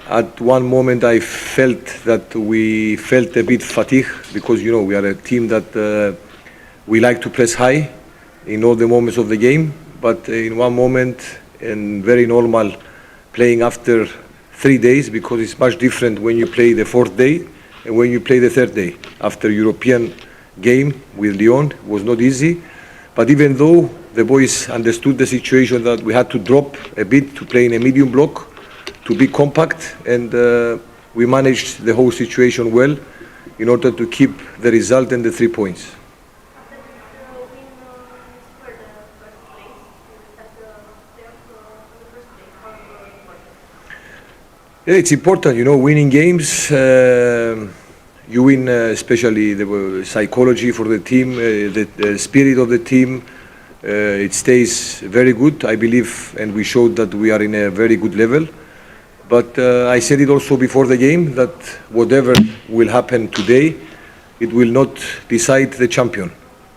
At one moment, I felt that we felt a bit fatigue because we are a team that we like to press high in all the moments of the game. But in one moment, and very normal, playing after 3 days, because it's much different when you play the fourth day and when you play the third day. After European game with Lyon, it was not easy. But even though the boys understood the situation that we had to drop a bit to play in a medium block, to be compact, and we managed the whole situation well in order to keep the result and the 3 points. Yeah, it's important, winning games. You win, especially the psychology for the team, the spirit of the team. It stays very good, I believe, and we showed that we are in a very good level. But I said it also before the game that whatever will happen today, it will not decide the champion.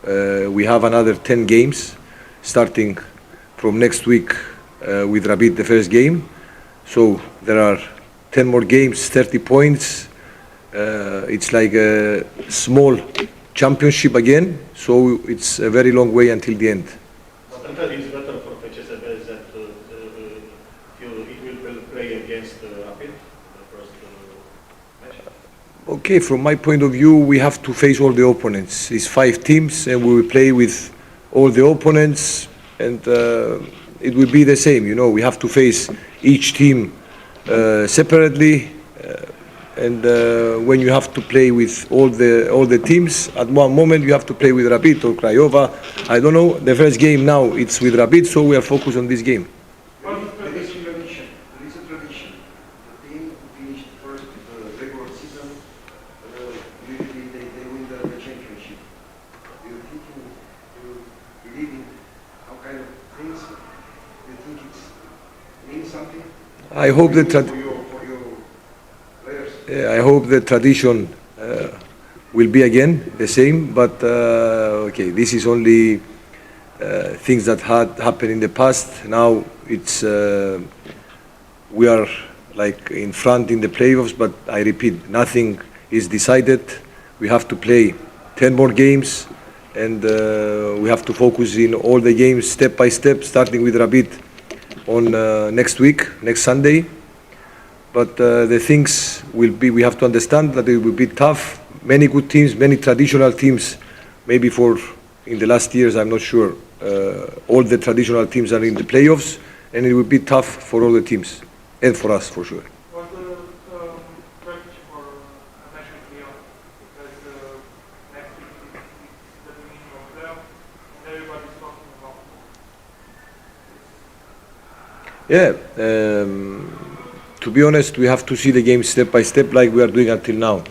We have another 10 games starting from next week with Rapid, the first game. So there are 10 more games, 30 points. It's like a small championship again. So it's a very long way until the end. But it's better for FCSB that it will play against Rapid the first match. Okay, from my point of view, we have to face all the opponents. It's 5 teams, and we will play with all the opponents, and it will be the same. We have to face each team separately, and when you have to play with all the teams, at one moment you have to play with Rapid or Craiova. I don't know. The first game now it's with Rapid, so we are focused on this game. There is a tradition. The team who finished first regular season, usually they win the championship. Do you think you believe in how kind of things? Do you think it means something? I hope that. I hope the tradition will be again the same, but okay, this is only things that had happened in the past. Now it's we are like in front in the playoffs, but I repeat, nothing is decided. We have to play 10 more games, and we have to focus in all the games step by step, starting with Rapid on next week, next Sunday. But the things will be, we have to understand that it will be tough. Many good teams, many traditional teams, maybe in the last years, I'm not sure, all the traditional teams are in the playoffs, and it will be tough for all the teams, and for us, for sure. What's the strategy for a match with Lyon? Because next week it's the beginning of playoff, and everybody's talking about it. Yeah. To be honest, we have to see the game step by step like we are doing until now,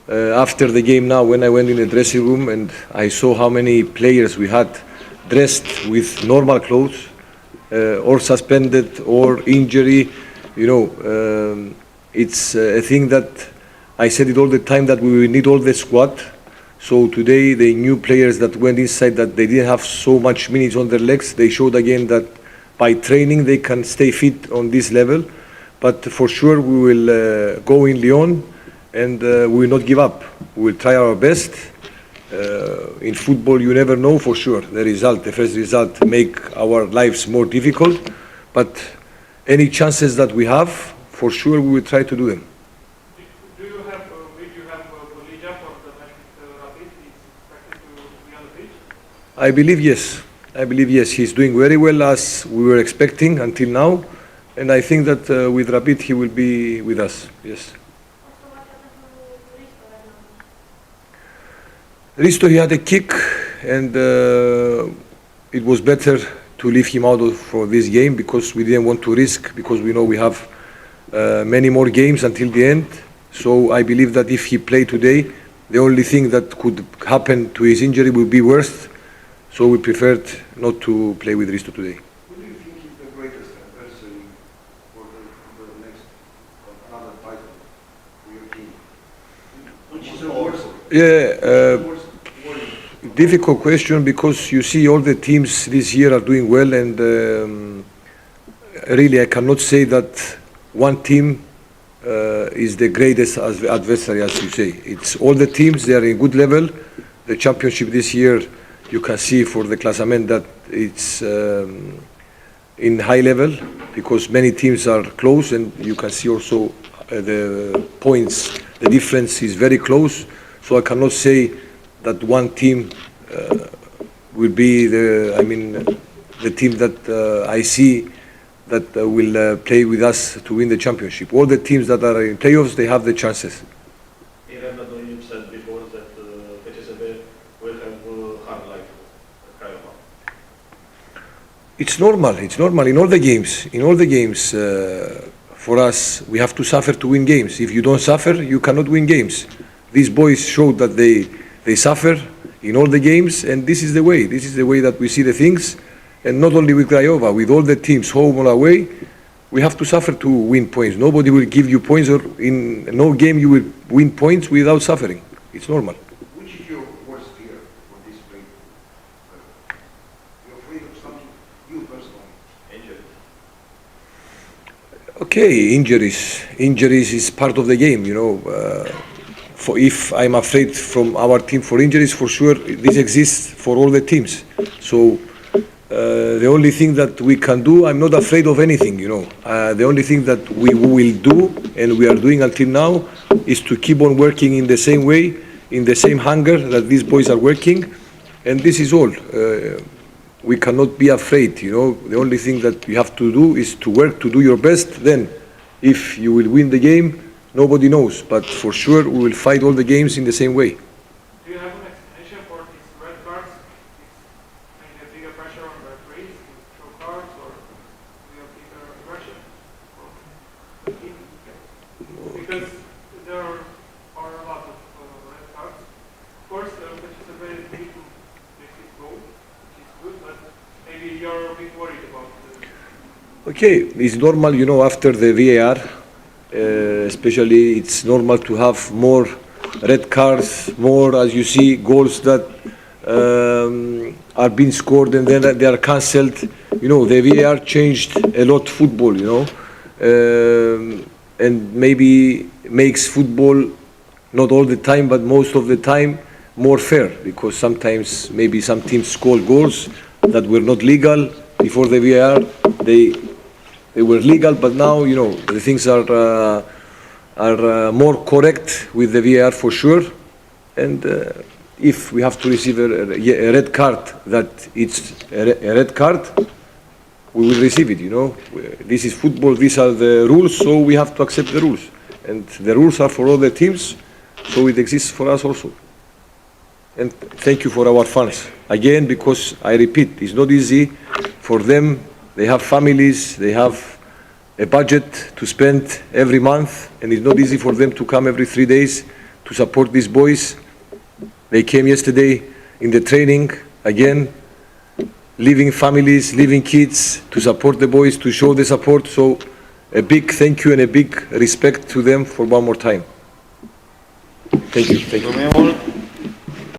After the game now, when I went in the dressing room and I saw how many players we had dressed with normal clothes, or suspended, or injury, it's a thing that I said it all the time that we will need all the squad. So today, the new players that went inside, that they didn't have so much minutes on their legs, they showed again that by training they can stay fit on this level. But for sure we will go in Lyon, and we will not give up. We will try our best. In football you never know for sure. The first result make our lives more difficult. But any chances that we have, for sure we will try to do them. Will you have Bolivia for the match with Rapid? Is expected to be on the pitch? I believe yes. He's doing very well as we were expecting until now. And I think that with Rapid he will be with us, yes. Risto, he had a kick, and it was better to leave him out for this game because we didn't want to risk, because we know we have many more games until the end. So I believe that if he played today, the only thing that could happen to his injury would be worse. So we preferred not to play with Risto today. Who do you think is the greatest adversary for the next another title for your team? Which is the worst? Yeah, difficult question, because you see all the teams this year are doing well, and really I cannot say that one team is the greatest adversary, as you say. It's all the teams, they are in good level. The championship this year, you can see for the classement that it's in high level because many teams are close, and you can see also the points, the difference is very close. So I cannot say that one team will be the team that I see that will play with us to win the championship. All the teams that are in playoffs, they have the chances. You said before that FCSB will have hard like Craiova. It's normal. It's normal in all the games. In all the games, for us, we have to suffer to win games. If you don't suffer, you cannot win games. These boys showed that they suffer in all the games, and this is the way. This is the way that we see the things. And not only with Craiova, with all the teams, home or away, we have to suffer to win points. Nobody will give you points, or in no game you will win points without suffering. It's normal. Which is your worst fear for this play? You're afraid of something, you personally? Injured. Okay, injuries is part of the game, you know. For if I'm afraid from our team for injuries, for sure this exists for all the teams. So the only thing that we can do, I'm not afraid of anything, you know. The only thing that we will do, and we are doing until now, is to keep on working in the same way, in the same hunger that these boys are working, and this is all. We cannot be afraid, you know. The only thing that you have to do is to work, to do your best. Then, if you will win the game, nobody knows. But for sure, we will fight all the games in the same way. Do you have an explanation for these red cards? Is maybe a bigger pressure on the referees to show cards, or do you have bigger pressure from the team? Because there are a lot of red cards. Of course, which is a very big to make it go, which is good, but maybe you're a bit worried about the... Okay, it's normal, you know, after the VAR, especially it's normal to have more red cards, more, as you see, goals that are being scored and then they are cancelled. You know, the VAR changed a lot football, you know, and maybe makes football, not all the time, but most of the time, more fair, because sometimes maybe some teams score goals that were not legal before the VAR. They were legal, but now, you know, the things are more correct with the VAR for sure. And if we have to receive a red card, that it's a red card, we will receive it, you know. This is football, these are the rules, so we have to accept the rules. And the rules are for all the teams, so it exists for us also. And thank you for our fans. Again, because I repeat, it's not easy for them. They have families, they have a budget to spend every month, and it's not easy for them to come every 3 days to support these boys. They came yesterday in the training, again, leaving families, leaving kids to support the boys, to show the support. So a big thank you and a big respect to them for one more time. Thank you. Thank you.